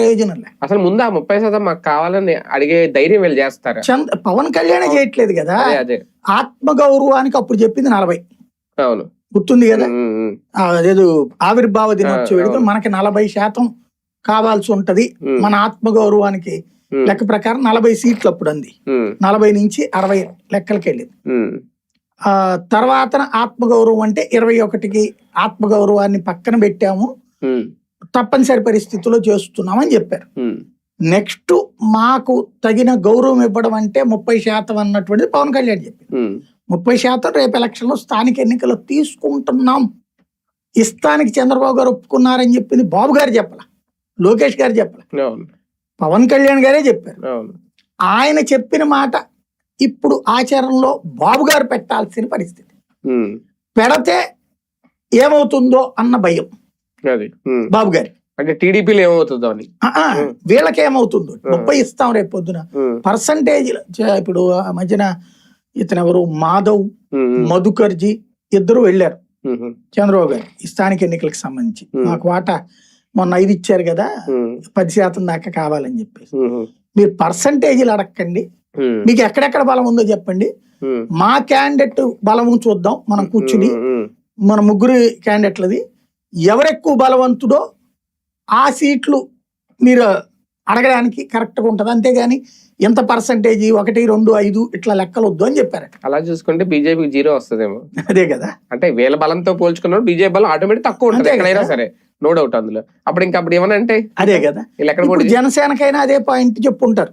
ప్రయోజనం లేదు. అసలు ముందు ఆ 30% మాకు కావాలని అడిగే ధైర్యం వీళ్ళు చేస్తారు. పవన్ కళ్యాణ్ చేయట్లేదు కదా. అదే ఆత్మగౌరవానికి అప్పుడు చెప్పింది 40. అవును, గుర్తుంది కదా. అదేదో ఆవిర్భావ దినోత్సవ వేడుకలు మనకి 40% కావాల్సి ఉంటది. మన ఆత్మగౌరవానికి లెక్క ప్రకారం 40 సీట్లు అప్పుడు అంది. 40 నుంచి 60 లెక్కలకి వెళ్ళింది. తర్వాత ఆత్మగౌరవం అంటే 21కి ఆత్మగౌరవాన్ని పక్కన పెట్టాము, తప్పనిసరి పరిస్థితుల్లో చేస్తున్నామని చెప్పారు. నెక్స్ట్ మాకు తగిన గౌరవం ఇవ్వడం అంటే 30% అన్నటువంటిది పవన్ కళ్యాణ్ చెప్పారు. 30% రేపు ఎలక్షన్ లో స్థానిక ఎన్నికల్లో తీసుకుంటున్నాం, ఇస్తానికి చంద్రబాబు గారు ఒప్పుకున్నారని చెప్పింది బాబు గారు చెప్పాల, లోకేష్ గారు చెప్పాల, పవన్ కళ్యాణ్ గారే చెప్పారు. ఆయన చెప్పిన మాట ఇప్పుడు ఆచరణలో బాబు గారు పెట్టాల్సిన పరిస్థితి. పెడితే ఏమవుతుందో అన్న భయం బాబు గారి. అంటే టీడీపీలో ఏమవుతుందో అని, వీళ్ళకి ఏమవుతుందో. 30 ఇస్తాం రేపు పొద్దున పర్సంటేజ్. ఇప్పుడు ఆ మధ్యన ఇతను ఎవరు మాధవ్, మధుకర్జీ ఇద్దరు వెళ్ళారు చంద్రబాబు గారు ఈ స్థానిక ఎన్నికలకు సంబంధించి. మాకు వాటా మొన్న 5 ఇచ్చారు కదా, 10% దాకా కావాలని చెప్పేసి. మీరు పర్సంటేజీలు అడగండి, మీకు ఎక్కడెక్కడ బలం ఉందో చెప్పండి, మా క్యాండిడేట్ బలం చూద్దాం మనం కూర్చుని. మన ముగ్గురు క్యాండిడేట్లది ఎవరెక్కువ బలవంతుడో ఆ సీట్లు మీరు అడగడానికి కరెక్ట్గా ఉంటుంది. అంతేగాని ఎంత పర్సంటేజ్ 1, 2, 5 ఇట్లా లెక్కలు వద్దు అని చెప్పారు. అలా చూసుకుంటే బీజేపీకి 0 వస్తుందేమో. అదే కదా, అంటే వీళ్ళ బలంతో పోల్చుకున్నాడు బీజేపీ బలం ఆటోమేటిక్ తక్కువ ఉంటుంది ఎక్కడైనా సరే, నో డౌట్ అందులో. అప్పుడు ఏమనంటే అదే కదా, జనసేనకైనా అదే పాయింట్ చెప్పుంటారు.